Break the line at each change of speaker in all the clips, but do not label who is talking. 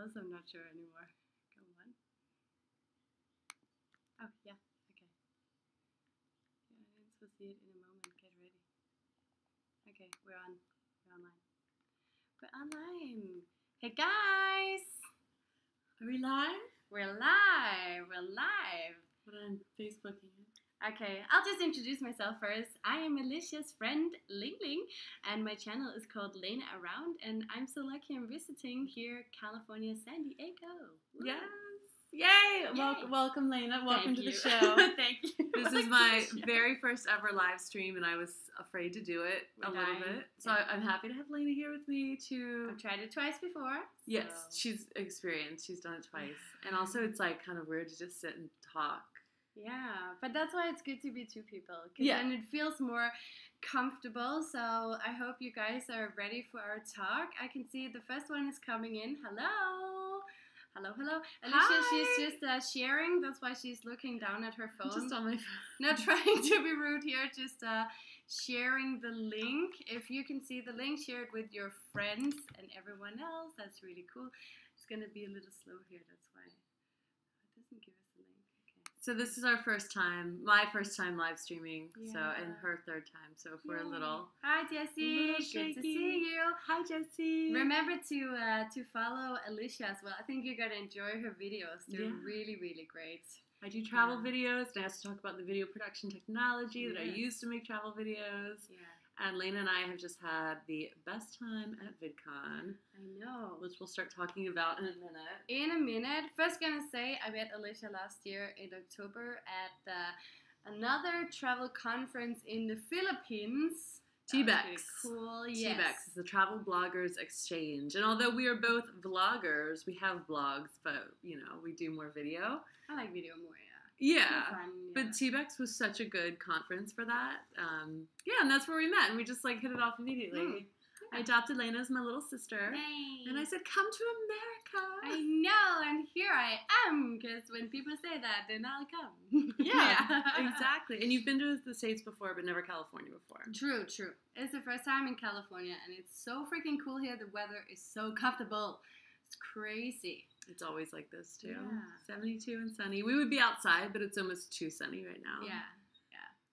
else, I'm not sure anymore. Go on. Oh, yeah, okay. Yeah, we'll see it in a moment. Get ready. Okay, we're on. We're online. We're online. Hey, guys!
Are we live?
We're live. We're live.
What on Facebook?
Okay, I'll just introduce myself first. I am Alicia's friend, Ling Ling, and my channel is called LenaAround, and I'm so lucky I'm visiting here, California, San Diego. Woo.
Yes! Yay!
Yay.
Welcome, Lena. Welcome
Thank
to
you.
the show.
Thank you.
This is my very first ever live stream, and I was afraid to do it a little bit. So
Yeah.
I'm happy to have Lena here with me to...
I've tried it twice before.
Yes,
so.
she's experienced. She's done it twice. And also it's like kind of weird to just sit and talk.
Yeah, but that's why it's good to be two people.
Yeah.
And it feels more comfortable. So I hope you guys are ready for our talk. I can see the first one is coming in. Hello. Hello, hello. Alicia,
Hi.
she's just sharing. That's why she's looking down at her phone.
Just on my phone.
Not trying to be rude here, just sharing the link. If you can see the link, share it with your friends and everyone else. That's really cool. It's going to be a little slow here. That's why it doesn't give us the link. Okay.
So this is our first time, my first time live streaming, so, and
Yeah.
her third time, so if we're a
Yay.
little...
Hi, Jessie. Good to
shaky.
see you.
Hi, Jessie.
Remember to follow Alicia as well. I think you're gonna enjoy her videos. They're
Yeah.
really, really great.
I do travel
Yeah.
videos, and I have to talk about the video production technology that I
Yes.
use to make travel videos.
Yeah,
And Lena and I have just had the best time at VidCon,
I know.
which we'll start talking about in a minute.
In a minute. First, gonna say I met Alicia last year in October at another travel conference in the Philippines. That was
TBEX.
really cool. Yes.
TBEX is the Travel Bloggers Exchange. And although we are both vloggers, we have blogs, but, you know, we do more video.
I like video more. Yeah.
Yeah.
Fun,
But TBEX was such a good conference for that. Yeah, and that's where we met, and we just, like, hit it off immediately.
Mm.
I adopted Lena as my little sister.
Yay.
And I said, come to America.
I know, and here I am, because when people say that, then I'll come.
Yeah, exactly. And you've been to the States before, but never California before.
True, true. It's the first time in California, and it's so freaking cool here. The weather is so comfortable. It's crazy.
It's always like this, too.
Yeah.
72 and sunny. We would be outside, but it's almost too sunny right now.
Yeah,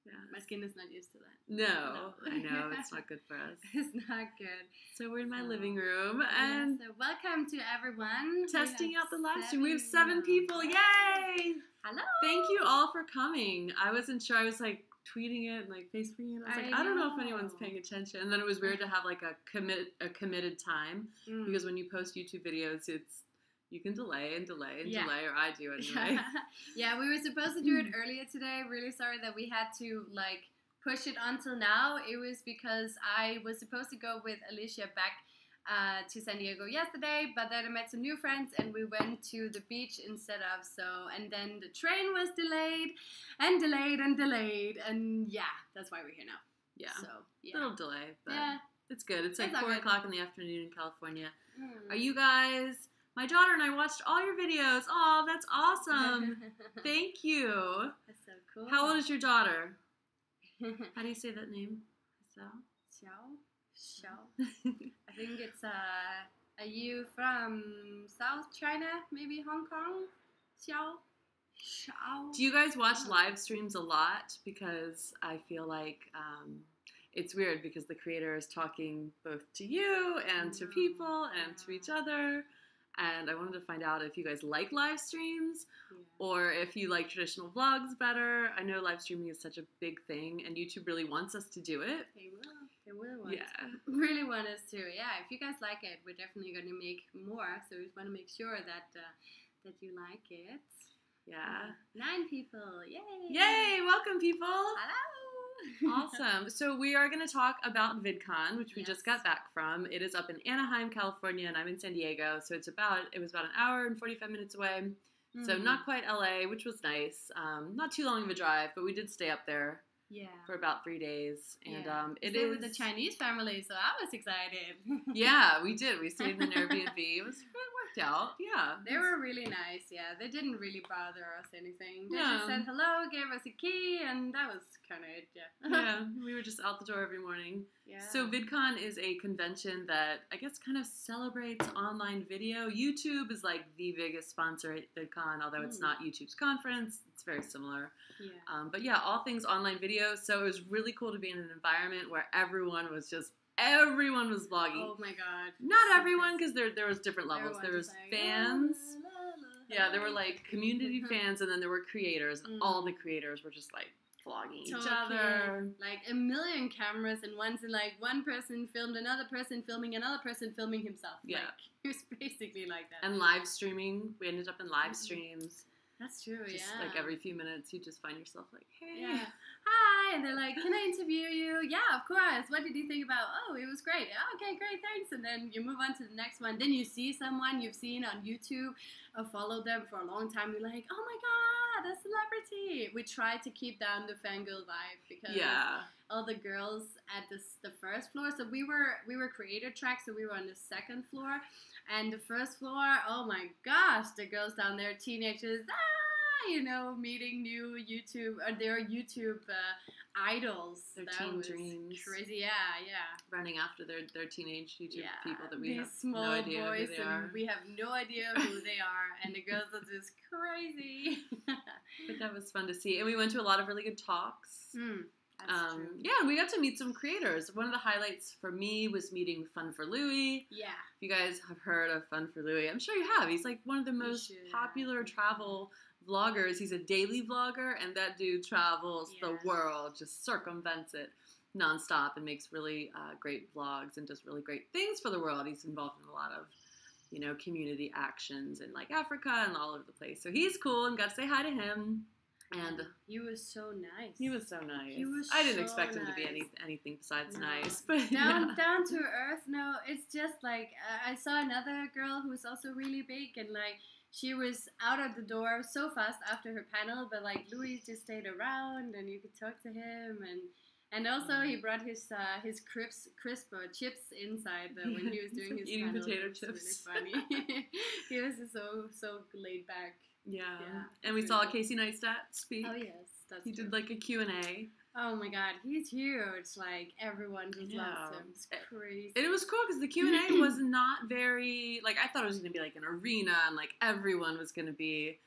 Yeah.
my skin is not used to that.
No,
No.
I know. It's not good for us.
It's not good.
So we're in my
So,
living room, and
so welcome to everyone.
testing
We have
out the live stream. We have 7
now.
people. Yay!
Hello.
Thank you all for coming. I wasn't sure. I was like tweeting it and like Facebooking it. I was like, I don't know if anyone's
know.
paying attention. And then it was weird to have like a committed time
Mm.
because when you post YouTube videos, you can delay and delay and
Yeah.
delay, or I do anyway.
Yeah, we were supposed to do it earlier today. Really sorry that we had to like push it until now. It was because I was supposed to go with Alicia back to San Diego yesterday, but then I met some new friends and we went to the beach instead of. And then the train was delayed and delayed and delayed, and yeah, that's why we're here now.
Yeah,
So yeah,
little delay, but
yeah.
it's good. It's like
It's all
4
good.
o'clock in the afternoon in California.
Mm.
Are you guys? My daughter and I watched all your videos. Oh, that's awesome. Thank you.
That's so cool.
How old is your daughter? How do you say that name? So.
Xiao. I think it's are you from South China, maybe Hong Kong? Xiao.
Do you guys watch live streams a lot? Because I feel like it's weird because the creator is talking both to you and to people and to each other. And I wanted to find out if you guys like live streams
Yeah.
or if you like traditional vlogs better. I know live streaming is such a big thing and YouTube really wants us to do it.
They will. They will want
Yeah.
really want us to. Yeah, if you guys like it, we're definitely going to make more. So we just want to make sure that that you like it.
Yeah.
9 people. Yay.
Yay! Welcome, people.
Hello.
Awesome. So we are going to talk about VidCon, which we just
Yes.
got back from. It is up in Anaheim, California, and I'm in San Diego. So it was about an hour and 45 minutes away. So
Mhm.
not quite LA, which was nice. Not too long of a drive, but we did stay up there for about 3 days. And it
stayed
is
with the Chinese family, so I was excited.
Yeah, we did. We stayed in an Airbnb. It worked out. Yeah.
They were really nice. Yeah, they didn't really bother us anything. They
Yeah.
just said hello, gave us a key, and that was kind of it. Yeah.
Yeah, we were just out the door every morning.
Yeah.
So VidCon is a convention that I guess kind of celebrates online video. YouTube is like the biggest sponsor at VidCon, although it's not YouTube's conference. It's very similar.
Yeah.
But yeah, all things online video. So it was really cool to be in an environment where everyone was vlogging.
Oh my god.
Not everyone, because there was different levels.
Everyone
There was
like,
fans.
la, la, la,
Yeah, there were like community fans, and then there were creators. And all the creators were just like vlogging each other.
Like a million cameras, and one person filmed another person filming another person filming himself.
Yeah.
Like, it was basically like that.
And live streaming. We ended up in live streams.
That's true,
Just like every few minutes, you just find yourself like, hey.
Yeah. Hi, and they're like, can I interview you? Yeah, of course. What did you think about? Oh, it was great. Okay, great, thanks. And then you move on to the next one. Then you see someone you've seen on YouTube or followed them for a long time. You're like, oh my god, a celebrity. We try to keep down the fangirl vibe because all the girls at the first floor. So we were creator track, so we were on the second floor. And the first floor, oh my gosh, the girls down there, teenagers, meeting new their YouTube idols.
Their
that
teen
was
dreams.
Crazy, yeah.
Running after their teenage YouTube people that we
these
have
small
no idea
boys
who they
and
are.
we have no idea who they are, and the girls are just crazy.
But that was fun to see. And we went to a lot of really good talks.
That's true.
Yeah, and we got to meet some creators. One of the highlights for me was meeting Fun for Louie.
Yeah.
If you guys have heard of Fun for Louie, I'm sure you have. He's like one of the most popular travel vloggers. He's a daily vlogger, and that dude travels the world, just circumvents it nonstop and makes really great vlogs and does really great things for the world. He's involved in a lot of, community actions in like Africa and all over the place. So he's cool, and got to say hi to him. And
he was so nice.
He was so nice.
I
didn't expect him to be anything besides nice. But
down to earth. No, it's just like I saw another girl who was also really big, and like she was out of the door so fast after her panel, but like Louis just stayed around, and you could talk to him, and also he brought his crisp chips inside when he was doing his
eating
panel.
potato
It was
chips.
Really funny. He was so laid back.
Yeah. And we saw Casey Neistat speak.
Oh yes,
he did like a Q&A.
Oh my god, he's huge. Like everyone just loves him. It's crazy.
And it was cool because the Q&A was not very I thought it was going to be like an arena and like everyone was going to be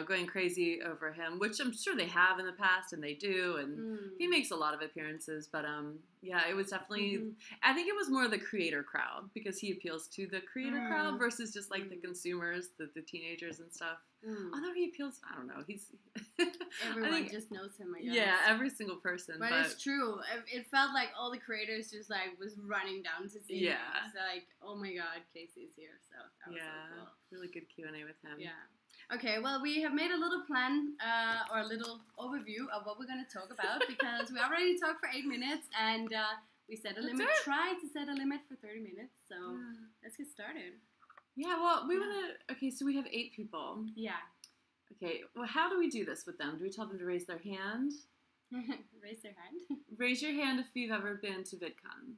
going crazy over him, which I'm sure they have in the past, and they do, and he makes a lot of appearances, but it was definitely, I think it was more the creator crowd, because he appeals to the creator crowd versus just like the consumers, the teenagers and stuff. Although he appeals, I don't know, he's...
Everyone just knows him, I guess.
Yeah, every single person.
But it's true. It felt like all the creators just like was running down to see him. It's like, oh my god, Casey's here, so that was so cool.
Really good Q&A with him.
Yeah. Okay, well, we have made a little plan or a little overview of what we're going to talk about because we already talked for 8 minutes and we set a limit. Tried to set a limit for 30 minutes, so let's get started.
Yeah, well, we want to... Okay, so we have 8 people.
Yeah.
Okay, well, how do we do this with them? Do we tell them to raise their hand?
Raise their hand?
Raise your hand if you've ever been to VidCon.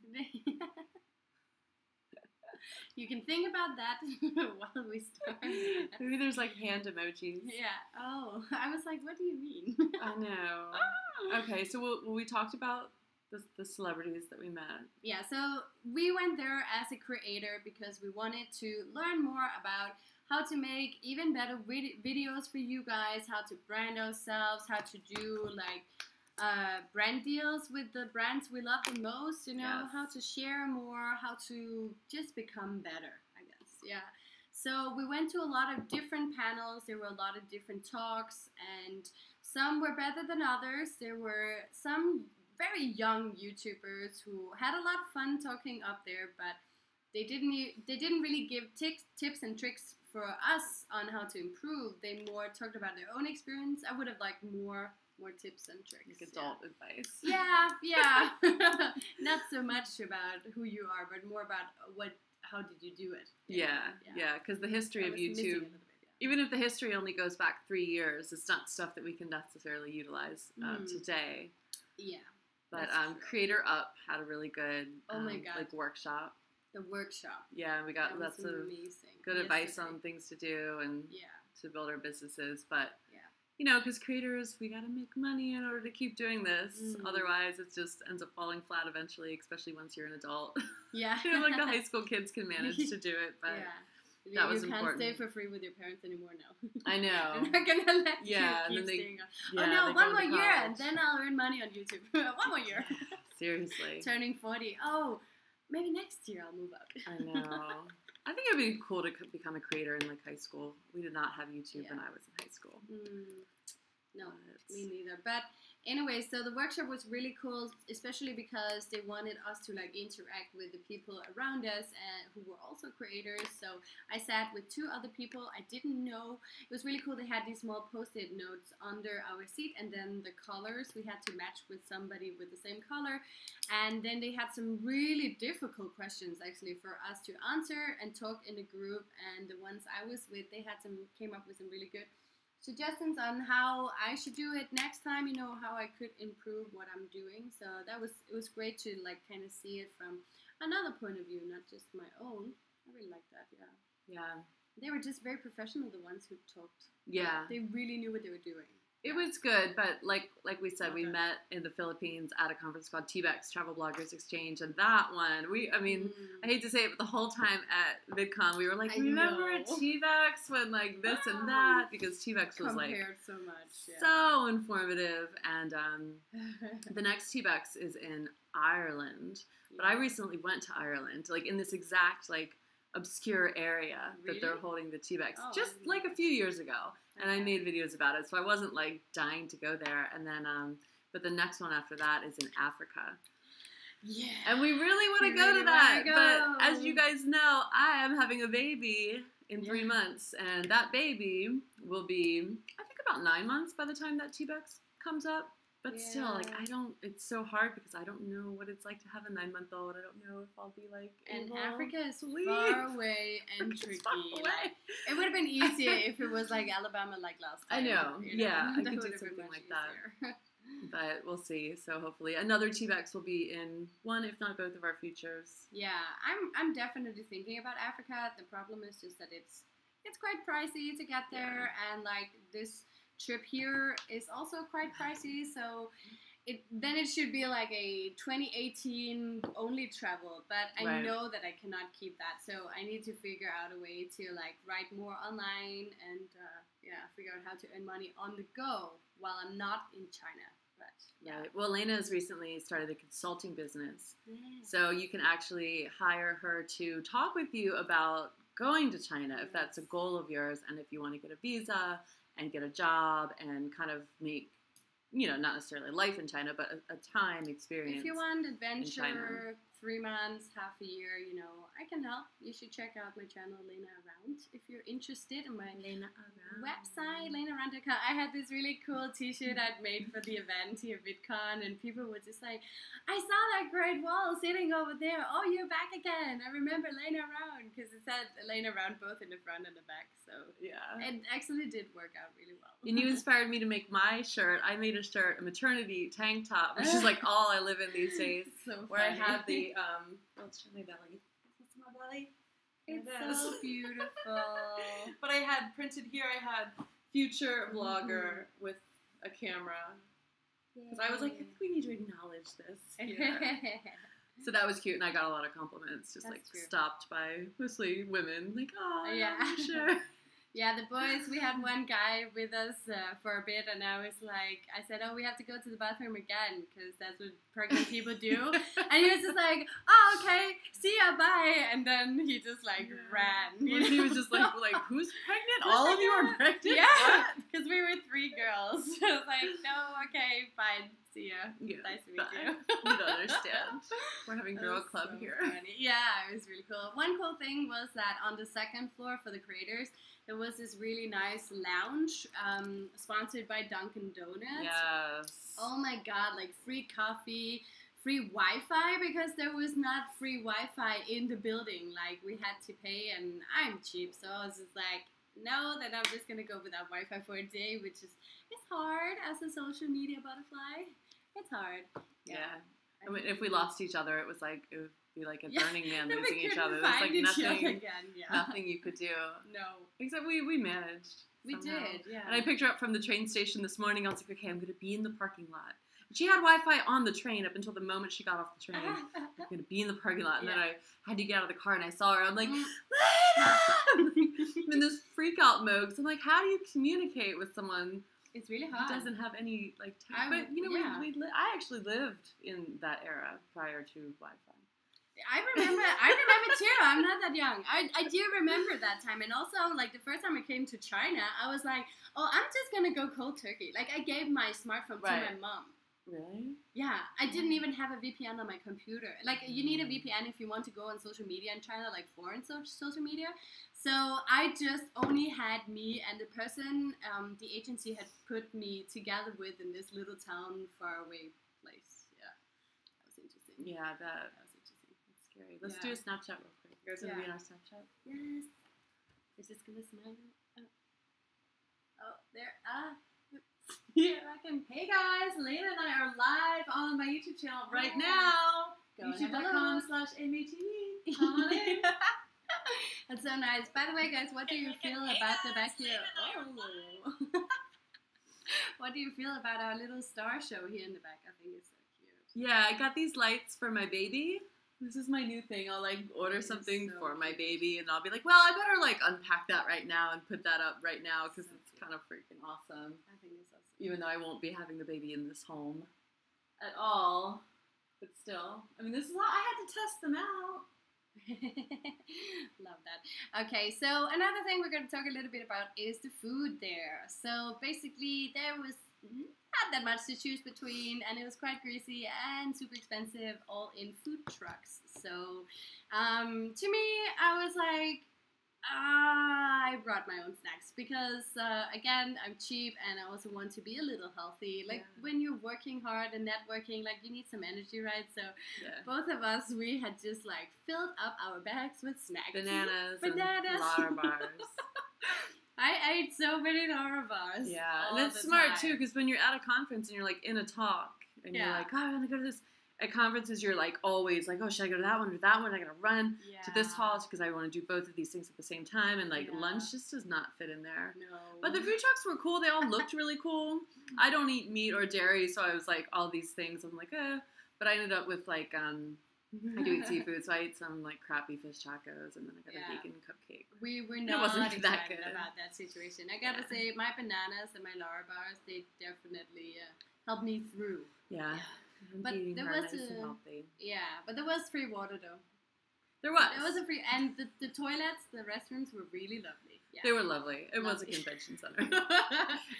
You can think about that while we start.
Maybe there's like hand emojis.
Yeah. Oh, I was like, what do you mean?
I know. Okay, so we talked about the celebrities that we met.
Yeah, so we went there as a creator because we wanted to learn more about how to make even better videos for you guys, how to brand ourselves, how to do like brand deals with the brands we love the most, how to share more, how to just become better, I guess. Yeah. So we went to a lot of different panels. There were a lot of different talks, and some were better than others. There were some very young YouTubers who had a lot of fun talking up there, but they didn't really give tips and tricks for us on how to improve. They more talked about their own experience. I would have liked more tips and tricks.
Like adult advice.
Yeah. Not so much about who you are, but more about how did you do it.
Yeah, because the history of YouTube, even if the history only goes back 3 years, it's not stuff that we can necessarily utilize today.
Yeah.
But
That's true.
Creator Up had a really good
Oh my God.
like workshop.
The workshop.
Yeah, we got lots of good advice on things to do and to build our businesses. But you know, because creators, we got to make money in order to keep doing this. Otherwise, it just ends up falling flat eventually, especially once you're an adult.
Yeah.
You know, like the high school kids can manage to do it, but that was important.
You can't stay for free with your parents anymore now.
I know.
They're not going to let you keep staying on. Oh no, one more year and then I'll earn money on YouTube. One more year.
Seriously.
Turning 40. Oh, maybe next year I'll move up.
I know. I think it'd be cool to become a creator in like high school. We did not have YouTube when I was in high school.
No, me neither. But anyway, so the workshop was really cool, especially because they wanted us to like interact with the people around us who were also creators. So I sat with 2 other people I didn't know. It was really cool. They had these small post-it notes under our seat, and then the colors we had to match with somebody with the same color. And then they had some really difficult questions actually for us to answer and talk in a group. And the ones I was with, they had came up with some really good suggestions on how I should do it next time, you know, how I could improve what I'm doing. So it was great to like kind of see it from another point of view, not just my own. I really like that,
Yeah.
They were just very professional, the ones who talked.
Yeah.
They really knew what they were doing.
It was good, but like we said, we met in the Philippines at a conference called TBEX, Travel Bloggers Exchange, and that one, I hate to say it, but the whole time at VidCon, we were like, remember at TBEX when like this and that, because TBEX was like
so much,
so informative, and the next TBEX is in Ireland, but I recently went to Ireland, like in this exact like obscure area that they're holding the TBEX, just like a few years ago. And I made videos about it, so I wasn't like dying to go there. And then, but the next one after that is in Africa.
Yeah.
And we really want to go to that. But as you guys know, I am having a baby in 3 months, and that baby will be, I think, about 9 months by the time that TBEX comes up. But still, like, it's so hard because I don't know what it's like to have a 9-month-old. I don't know if I'll be like,
and Africa is far away and tricky. Like, it would have been easier if it was like Alabama like last time.
I know.
Yeah,
I could do something like that. But we'll see. So hopefully another TBEX will be in one, if not both of our futures.
Yeah, I'm definitely thinking about Africa. The problem is just that it's quite pricey to get there, and like this trip here is also quite pricey, so it should be like a 2018 only travel, but I know that I cannot keep that, so I need to figure out a way to like write more online and figure out how to earn money on the go while I'm not in China. But
well, Lena has recently started a consulting business, so you can actually hire her to talk with you about going to China if that's a goal of yours, and if you want to get a visa and get a job and kind of make, you know, not necessarily life in China, but a time experience.
If you want adventure, 3 months, half a year, you know, I can help. You should check out my channel, LenaAround, if you're interested in my website, LenaAround.com. I had this really cool t-shirt I'd made for the event here at VidCon, and people were just like, I saw that great wall sitting over there. Oh, you're back again. I remember LenaAround, because it said LenaAround both in the front and the back. So it actually did work out really well.
And you inspired me to make my shirt. I made a shirt, a maternity tank top, which is like all I live in these days.
Where
I have the let's show my belly. This is my belly.
It's so beautiful.
But I had printed here, I had future vlogger with a camera. Because I was like, I think we need to acknowledge this here. So that was cute, and I got a lot of compliments, just stopped by mostly women, like, oh, sure.
Yeah, the boys, we had one guy with us for a bit, and I was like, I said, oh, we have to go to the bathroom again, because that's what pregnant people do. And he was just like, oh, okay, see ya, bye. And then he just like ran.
He was just like, who's pregnant? All of you are pregnant?
Yeah, because we were 3 girls. So I was like, no, okay, fine. See ya. Nice to meet you.
You don't understand. We're having girl club here.
Funny. Yeah, it was really cool. One cool thing was that on the 2nd floor for the creators, there was this really nice lounge sponsored by Dunkin' Donuts.
Yes.
Oh my god, like free coffee, free Wi-Fi, because there was not free Wi-Fi in the building. Like, we had to pay, and I'm cheap, so I was just like, no, then I'm just gonna go without Wi-Fi for a day, which is hard as a social media butterfly. It's hard.
Yeah. I mean, if we lost each other, it would be like a Burning Man
then we
losing each
couldn't
other. There's
find
like
each
nothing,
other again. Yeah.
nothing you could do.
No.
Except we managed.
We
somehow.
did, yeah.
And I picked her up from the train station this morning. I was like, okay, I'm going to be in the parking lot. And she had Wi-Fi on the train up until the moment she got off the train. I'm going to be in the parking lot. And then I had to get out of the car and I saw her. I'm like, Lena! I'm in this freak out mode. So I'm like, how do you communicate with someone?
It's really hard.
Who doesn't have any like tech? But you know, I actually lived in that era prior to Wi-Fi.
I remember too. I'm not that young. I do remember that time. And also, like, the first time I came to China, I was like, oh, I'm just going to go cold turkey. Like, I gave my smartphone to my mom.
Really?
Yeah. I didn't even have a VPN on my computer. Like, you need a VPN if you want to go on social media in China, like foreign social media. So I just only had me and the person the agency had put me together with in this little town far away place. Yeah. That was interesting.
Yeah, that was interesting. That's scary. Let's do a Snapchat real quick. You guys want to be in our Snapchat?
Yes. Is this going to smile? Oh, there.
Yeah, I can. Hey guys, Lena and I are live on my YouTube channel right now. YouTube.com/AMATV. Come on in.
That's so nice. By the way, guys, what do you feel about the back here? Oh. What do you feel about our little star show here in the back? I think it's so cute.
Yeah, I got these lights for my baby. This is my new thing. I'll like order something for my baby and I'll be like, well, I better like unpack that right now and put that up right now because it's kind of freaking awesome.
I think it's awesome.
Even though I won't be having the baby in this home at all. But still, I mean, this is how I had to test them out.
Love that. Okay, so another thing we're going to talk a little bit about is the food there. So basically, there was not that much to choose between, and it was quite greasy and super expensive, all in food trucks. So to me, I was like, I brought my own snacks because, again, I'm cheap and I also want to be a little healthy. Like, when you're working hard and networking, like, you need some energy, right? So, both of us, we had just, like, filled up our bags with snacks.
Bananas. And Lara bars.
I ate so many Lara bars.
Yeah, and it's smart, too, because when you're at a conference and you're, like, in a talk, and you're like, oh, I want to go to this. At conferences, you're like always like, oh, should I go to that one or that one? I gotta run to this hall because I want to do both of these things at the same time, and like lunch just does not fit in there.
No.
But the food trucks were cool. They all looked really cool. I don't eat meat or dairy, so I was like all these things. I'm like, but I ended up with like I do eat seafood, so I ate some like crappy fish tacos, and then I got a vegan cupcake.
We were not excited
that good
about that situation. I gotta say, my bananas and my Lara bars, they definitely helped me through.
Yeah.
But there was but there was free water though.
There was.
There was a free, and the toilets, the restrooms were really lovely. Yeah.
They were lovely. It was a convention center.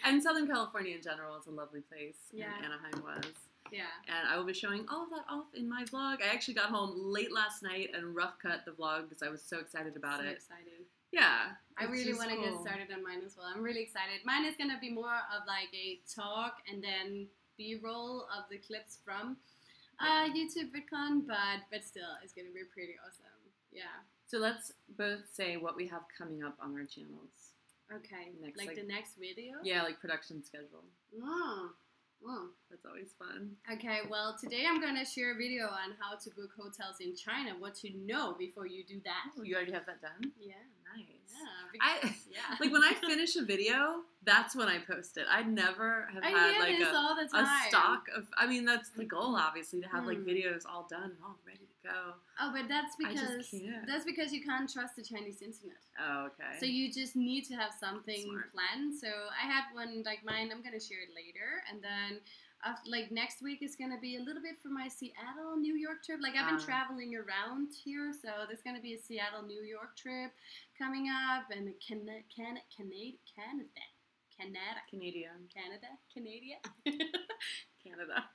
And Southern California in general is a lovely place. Yeah. And Anaheim was. Yeah. And I will be showing all of that off in my vlog. I actually got home late last night and rough cut the vlog because I was so excited about it.
So exciting.
Yeah.
I really want to get started on mine as well. I'm really excited. Mine is going to be more of like a talk and then B-roll of the clips from YouTube VidCon, but still, it's going to be pretty awesome. Yeah. So
let's both say what we have coming up on our channels.
Okay. Like the next video?
Yeah, like production schedule.
Oh.
That's always fun.
Okay, well, today I'm going to share a video on how to book hotels in China, what to know before you do that.
Oh, you already have that done?
Yeah.
Nice. Yeah, like when I finish a video, that's when I post it. I never have had like a stock of, I mean, that's the goal, obviously, to have like videos all done and all ready to go.
Oh, but that's because you can't trust the Chinese internet.
Oh, okay.
So you just need to have something planned. So I had one like mine. I'm gonna share it later, and then like next week is gonna be a little bit for my Seattle, New York trip. Like I've been traveling around here, so there's gonna be a Seattle, New York trip coming up, and Canada.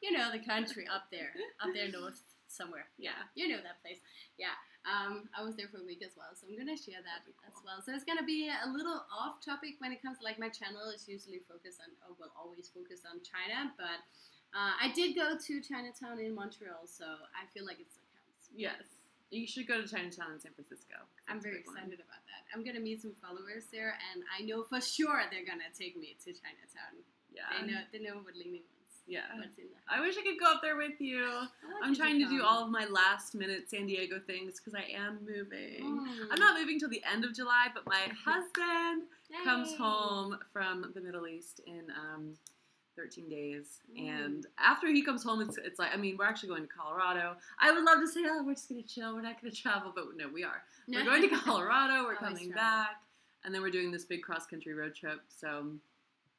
You know, the country up there north somewhere. Yeah, you know that place. Yeah. I was there for a week as well, so I'm gonna share that as well. So it's gonna be a little off topic when it comes to like my channel is usually focused on, always focused on China, but I did go to Chinatown in Montreal, so I feel like it still counts.
Yes. You should go to Chinatown in San Francisco.
I'm very excited about that. I'm going to meet some followers there, and I know for sure they're going to take me to Chinatown.
Yeah.
They know what Lena wants.
Yeah.
what's in there.
I wish I could go up there with you. I'm trying to do all of my last minute San Diego things because I am moving. I'm not moving till the end of July, but my husband comes home from the Middle East in 13 days. And after he comes home, it's like, I mean, we're actually going to Colorado. I would love to say, oh, we're just going to chill. We're not going to travel. But no, we are. We're going to Colorado. We're coming back. And then we're doing this big cross-country road trip. So,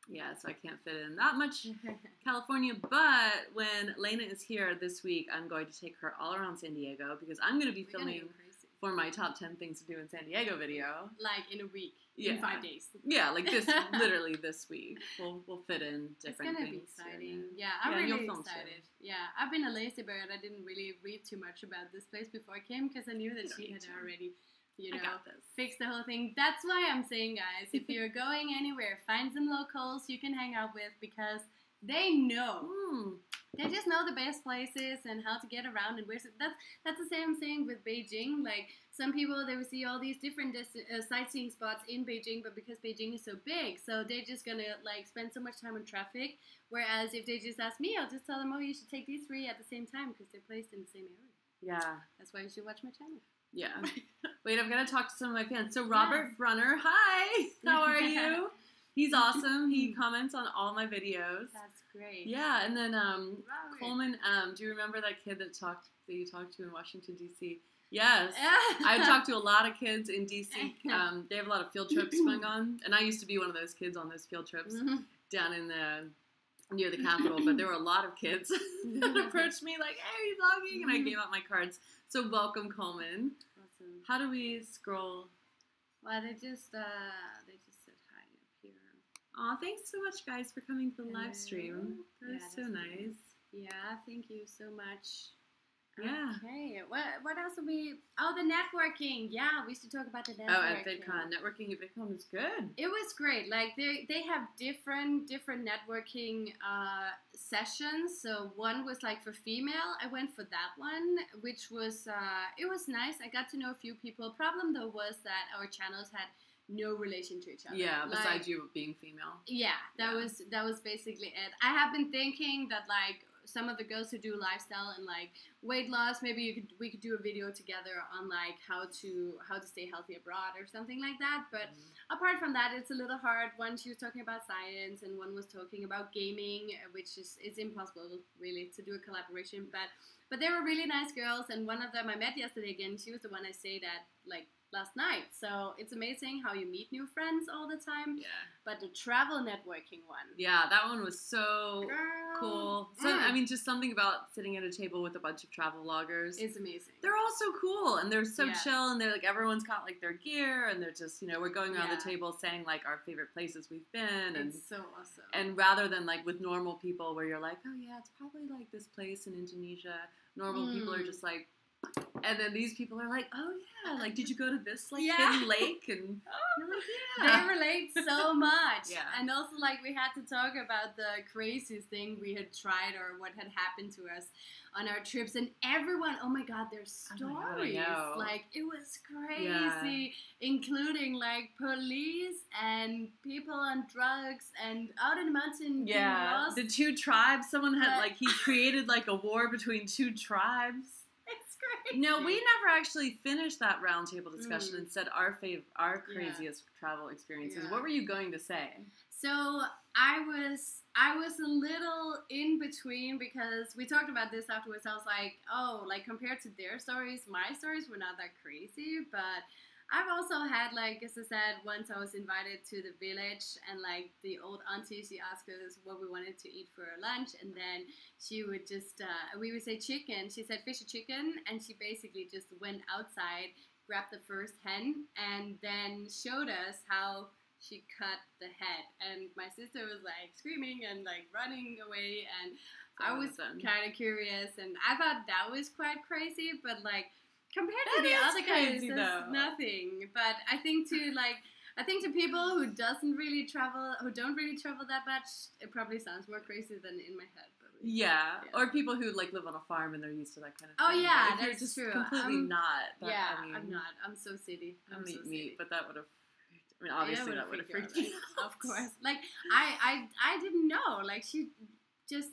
yeah, so I can't fit in that much California. But when Lena is here this week, I'm going to take her all around San Diego because I'm going to be filming for my top 10 things to do in San Diego video.
Like in a week. Yeah. In 5 days.
Yeah, like literally this week. We'll fit in different things.
It's going to be exciting. Yeah, I'm really excited. Yeah, I've been a lazy bird. I didn't really read too much about this place before I came because I knew that she had already... fix the whole thing. That's why I'm saying, guys, if you're going anywhere, find some locals you can hang out with because they know. They just know the best places and how to get around and where. That's the same thing with Beijing. Like some people, they will see all these different sightseeing spots in Beijing, but because Beijing is so big, so they're just gonna like spend so much time on traffic. Whereas if they just ask me, I'll just tell them, oh, you should take these 3 at the same time because they're placed in the same area.
Yeah.
That's why you should watch my channel. Yeah.
Wait, I'm going to talk to some of my fans. So Robert Brunner, hi! How are you? He's awesome. He comments on all my videos. That's great. Yeah, and then Coleman, do you remember that kid that you talked to in Washington, D.C.? Yes. I talked to a lot of kids in D.C. They have a lot of field trips going on. And I used to be one of those kids on those field trips down in near the Capitol. But there were a lot of kids that approached me like, hey, are you vlogging? And I gave out my cards. So welcome, Coleman. Awesome. How do we scroll?
Well, they just said hi up here.
Aw, thanks so much, guys, for coming to the live stream. That was so nice.
Yeah, thank you so much.
Yeah.
Okay. What else are we? Oh, the networking. Yeah, we should talk about the networking.
Oh, at VidCon. Networking at VidCon was good.
It was great. Like they have different networking sessions. So one was like for female. I went for that one, which was it was nice. I got to know a few people. Problem though was that our channels had no relation to each other.
Yeah, besides you being female.
Yeah, that was basically it. I have been thinking that like some of the girls who do lifestyle and like weight loss, maybe we could do a video together on like how to stay healthy abroad or something like that. But apart from that, it's a little hard. One, she was talking about science, and one was talking about gaming, which is it's impossible really to do a collaboration. But they were really nice girls, and one of them I met yesterday again. She was the one I stayed at like last night. So it's amazing how you meet new friends all the time. Yeah. But the travel networking one.
Yeah, that one was so cool. So I mean, just something about sitting at a table with a bunch of travel vloggers.
It's amazing.
They're all so cool, and they're so chill, and they're like, everyone's got like their gear, and they're just, we're going around the table saying like our favorite places we've been. And
it's so awesome.
And rather than like with normal people where you're like, oh yeah, it's probably like this place in Indonesia. Normal people are just like, and then these people are like, oh yeah, like did you go to this like hidden lake? And you're like,
they relate so much. And also like we had to talk about the craziest thing we had tried or what had happened to us on our trips, and everyone, oh my god, their stories, like it was crazy, including like police and people on drugs and out in the mountain.
The 2 tribes. Someone had like he created like a war between 2 tribes.
It's crazy.
No, we never actually finished that roundtable discussion and said our craziest travel experiences. What were you going to say?
So I was a little in between because we talked about this afterwards. I was like, oh, like compared to their stories, my stories were not that crazy, but I've also had, like, as I said, once I was invited to the village, and, like, the old auntie, she asked us what we wanted to eat for lunch, and then she would just, we would say chicken. She said fish or chicken, and she basically just went outside, grabbed the first hen, and then showed us how she cut the head. And my sister was, like, screaming and, like, running away, and I was kind of curious, and I thought that was quite crazy, but, like, compared to the other guys, it's nothing. But I think to people who don't really travel that much, it probably sounds more crazy than in my head. But
or people who like live on a farm and they're used to that kind of thing.
Oh yeah,
but if
that's
just
true.
Completely not.
I'm not. I'm so city.
I'm eat meat, but that would have. I mean, obviously that would have freaked me out.
Of course. Like I didn't know. Like she just.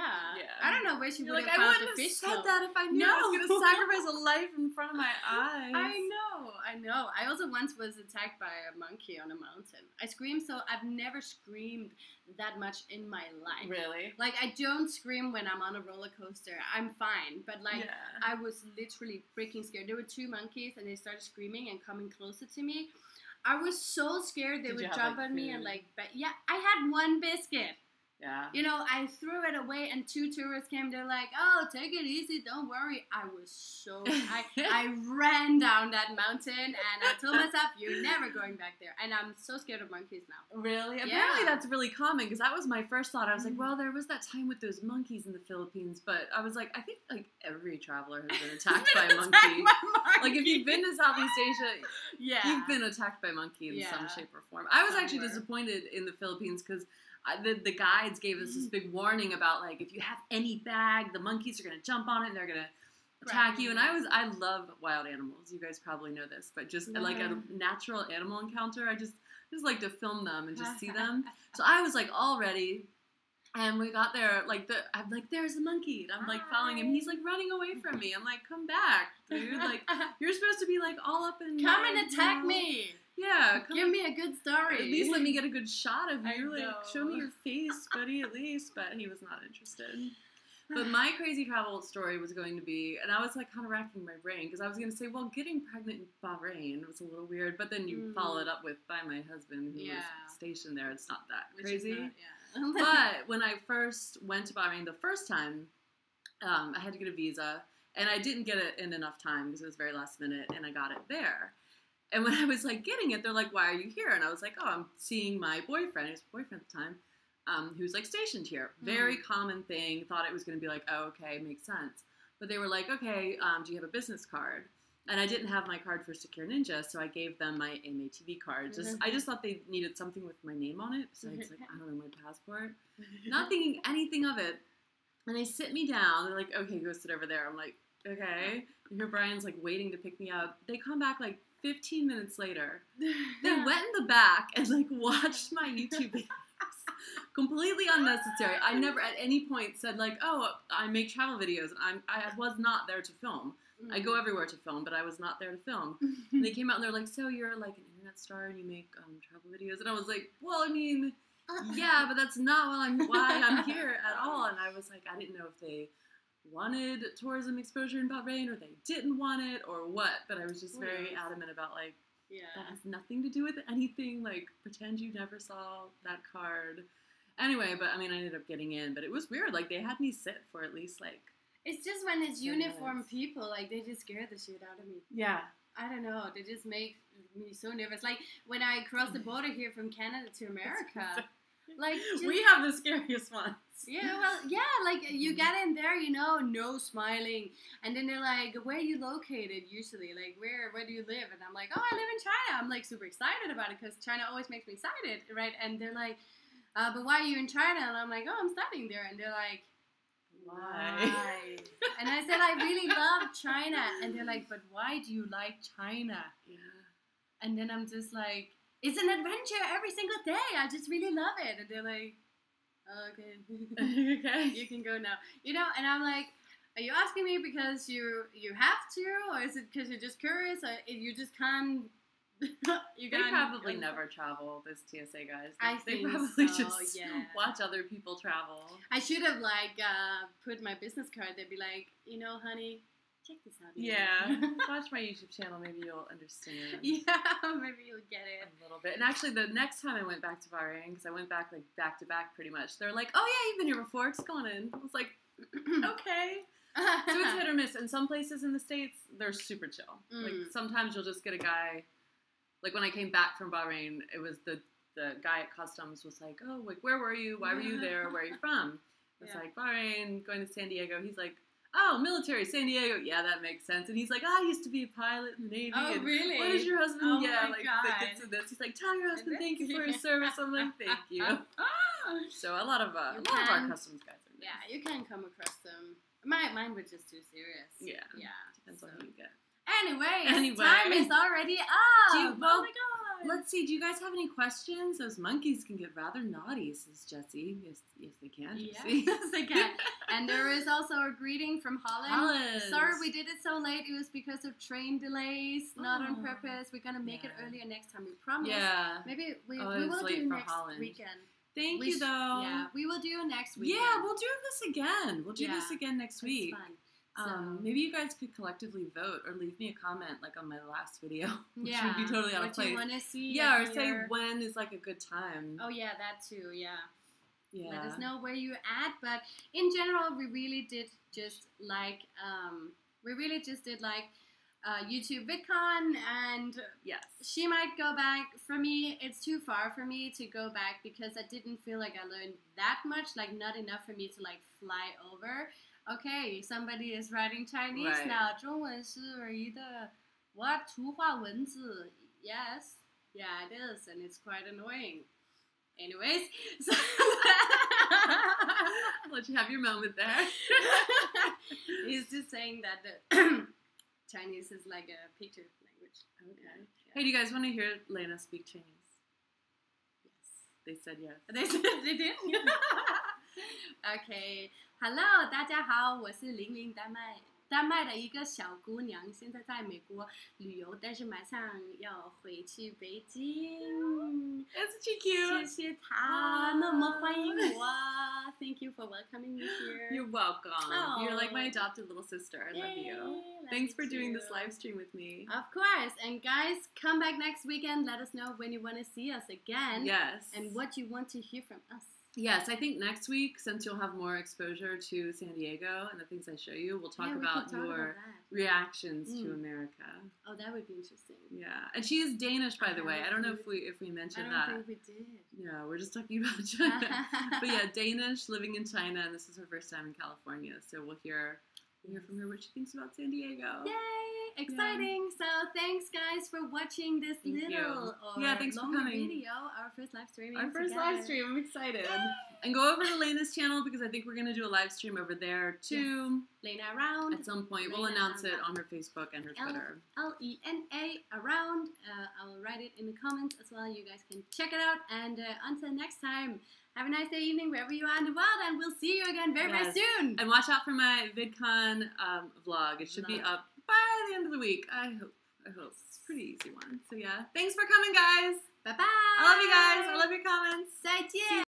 I don't know where she would have
I
found
wouldn't
the
have
fish.
said that if I knew I was going to sacrifice a life in front of my eyes.
I know. I also once was attacked by a monkey on a mountain. I screamed I've never screamed that much in my life.
Really?
Like, I don't scream when I'm on a roller coaster. I'm fine. But, like, I was literally freaking scared. There were 2 monkeys, and they started screaming and coming closer to me. I was so scared they would jump on me and, like, but yeah, I had 1 biscuit.
Yeah.
You know, I threw it away, and 2 tourists came. They're like, "Oh, take it easy, don't worry." I was so I ran down that mountain, and I told myself, "You're never going back there." And I'm so scared of monkeys now.
Really? Apparently that's really common, because that was my first thought. I was like, well, there was that time with those monkeys in the Philippines, but I was like, I think like every traveler has been attacked by a monkey. Like, if you've been to Southeast Asia, you've been attacked by a monkey in some shape or form. I was actually disappointed in the Philippines, because the guides gave us this big warning about, like, if you have any bag, the monkeys are going to jump on it and they're going to attack you. And I love wild animals. You guys probably know this, but just like a natural animal encounter, I just like to film them and just see them. So I was like all ready, and we got there. I'm like, there's a monkey, and I'm like following him. He's like running away from me. I'm like, come back, dude. Like, you're supposed to be like all up in.
Come and attack me.
Yeah,
give me a good story.
At least let me get a good shot of you. Like, show me your face, buddy, at least. But he was not interested. But my crazy travel story was going to be, and I was like kind of racking my brain, because I was going to say, well, getting pregnant in Bahrain was a little weird, but then you follow it up with by my husband who was stationed there. It's not that crazy. But when I first went to Bahrain the first time, I had to get a visa, and I didn't get it in enough time because it was very last minute, and I got it there. And when I was, like, getting it, they're like, why are you here? And I was like, oh, I'm seeing my boyfriend. He was a boyfriend at the time, who's, like, stationed here. Very common thing. Thought it was going to be like, oh, okay, makes sense. But they were like, okay, do you have a business card? And I didn't have my card for Secure Ninja, so I gave them my MATV card. I just thought they needed something with my name on it, besides, like, I don't know, my passport. Not thinking anything of it. And they sit me down. They're like, okay, go sit over there. I'm like, okay. And here Brian's, like, waiting to pick me up. They come back, like, 15 minutes later, they went in the back and, like, watched my YouTube videos. Completely unnecessary. I never at any point said, like, oh, I make travel videos. I was not there to film. I go everywhere to film, but I was not there to film. And they came out and they're like, so you're, like, an internet star and you make travel videos? And I was like, well, I mean, yeah, but that's not why I'm here at all. And I was like, I didn't know if they wanted tourism exposure in Bahrain or they didn't want it or what, but I was just very adamant about, like, that has nothing to do with anything, like, pretend you never saw that card. Anyway, but I mean, I ended up getting in, but it was weird. Like, they had me sit for at least, like,
it's just when it's uniformed people, like, they just scare the shit out of me.
Yeah.
I don't know, they just make me so nervous. Like, when I crossed the border here from Canada to America, like,
we have the scariest ones.
Yeah, well, yeah, like, you get in there, you know, no smiling, and then they're like, where are you located usually? Like, where do you live? And I'm like, oh, I live in China. I'm, like, super excited about it, because China always makes me excited, right? And they're like, but why are you in China? And I'm like, oh, I'm studying there. And they're like, why? And I said, I really love China. And they're like, but why do you like China? Yeah. And then I'm just like, it's an adventure every single day. I just really love it. And they're like, oh, okay. Okay. You can go now. You know, and I'm like, are you asking me because you have to? Or is it because you're just curious? Or you just can't?
They probably never travel, those TSA guys. They
so,
probably just watch other people travel.
I should have, like, put my business card. They'd be like, you know, honey, check this out.
Yeah. Watch my YouTube channel. Maybe you'll understand.
Yeah, maybe you'll get it.
A little bit. And actually, the next time I went back to Bahrain, because I went back, like, back to back pretty much, they're like, oh, yeah, you've been here before. Just go on in. I was like, okay. So it's hit or miss. In some places in the States, they're super chill. Like, sometimes you'll just get a guy. Like, when I came back from Bahrain, it was the guy at customs was like, oh, like, where were you? Why were you there? Where are you from? It's like, Bahrain, going to San Diego. He's like, oh, military, San Diego. Yeah, that makes sense. And he's like, I used to be a pilot in the Navy.
Oh,
and
really?
What is your husband?
Oh,
yeah,
my
like,
God.
this and this. He's like, tell your husband thank you for his service. I'm like, thank you. So a lot of our customs guys are nice.
Yeah, you can come across them. Mine were just too serious.
Yeah.
Yeah.
Depends on who you get.
Anyway,
Anyway,
time is already up.
Oh my God. let's see. Do you guys have any questions? Those monkeys can get rather naughty, says Jessie. Yes, they can. Jessie.
Yes, they can. And there is also a greeting from Holland. Sorry we did it so late. It was because of train delays, not on purpose. We're gonna make it earlier next time. We promise.
Yeah.
Maybe we will do next weekend.
Thank you, though.
Yeah, we will do next weekend.
Yeah, we'll do this again. We'll do this again next week.
It's fun.
Maybe you guys could collectively vote or leave me a comment like on my last video, which would be totally out of place.
What you want to see?
Yeah, or say when is like a good time.
Oh yeah, that too. Yeah.
Yeah.
Let us know where you're at. But in general, we really did just like YouTube VidCon, and
yes,
she might go back. For me, it's too far for me to go back because I didn't feel like I learned that much, like not enough for me to like fly over. Okay, somebody is writing Chinese now. 中文是一个 what 图画文字 Yes, yeah, it is, and it's quite annoying. Anyways, so
I'll let you have your moment there.
He's just saying that the Chinese is like a picture language.
Okay. Yeah. Hey, do you guys want to hear Lena speak Chinese?
Yes.
They said yes.
They did? Okay. Hello, 大家好，我是玲玲丹麦的一个小姑娘，现在在美国旅游，但是马上要回去北京。
That's too cute.
谢谢她那么欢迎我。Thank you for welcoming me here.
You're welcome.
Oh.
You're like my adopted little sister. I love you. Thanks for doing this live stream with me.
Of course. And guys, come back next weekend. Let us know when you want to see us again.
Yes.
And what you want to hear from us.
Yes, I think next week, since you'll have more exposure to San Diego and the things I show you, we'll talk about your reactions to America.
Oh, that would be interesting.
Yeah, and she is Danish, by the way. I don't know if we mentioned that.
I don't think we did.
Yeah, we're just talking about China. But yeah, Danish, living in China, and this is her first time in California. So we'll hear from her what she thinks about San Diego.
Yay! Exciting! Yeah. So thanks, guys, for watching this
thanks for coming.
Video. Our first live stream.
Live stream. I'm excited. Yay! And go over to Lena's channel because I think we're gonna do a live stream over there too.
Yes. LenaAround.
At some point, we'll announce it on her Facebook and her Twitter.
LenaAround. I will write it in the comments as well. You guys can check it out. And until next time. Have a nice day, evening, wherever you are in the world, and we'll see you again very soon.
And watch out for my VidCon vlog. It should be up by the end of the week. I hope. It's a pretty easy one. So yeah, thanks for coming, guys.
Bye-bye.
I love you guys. I love your comments.
再见.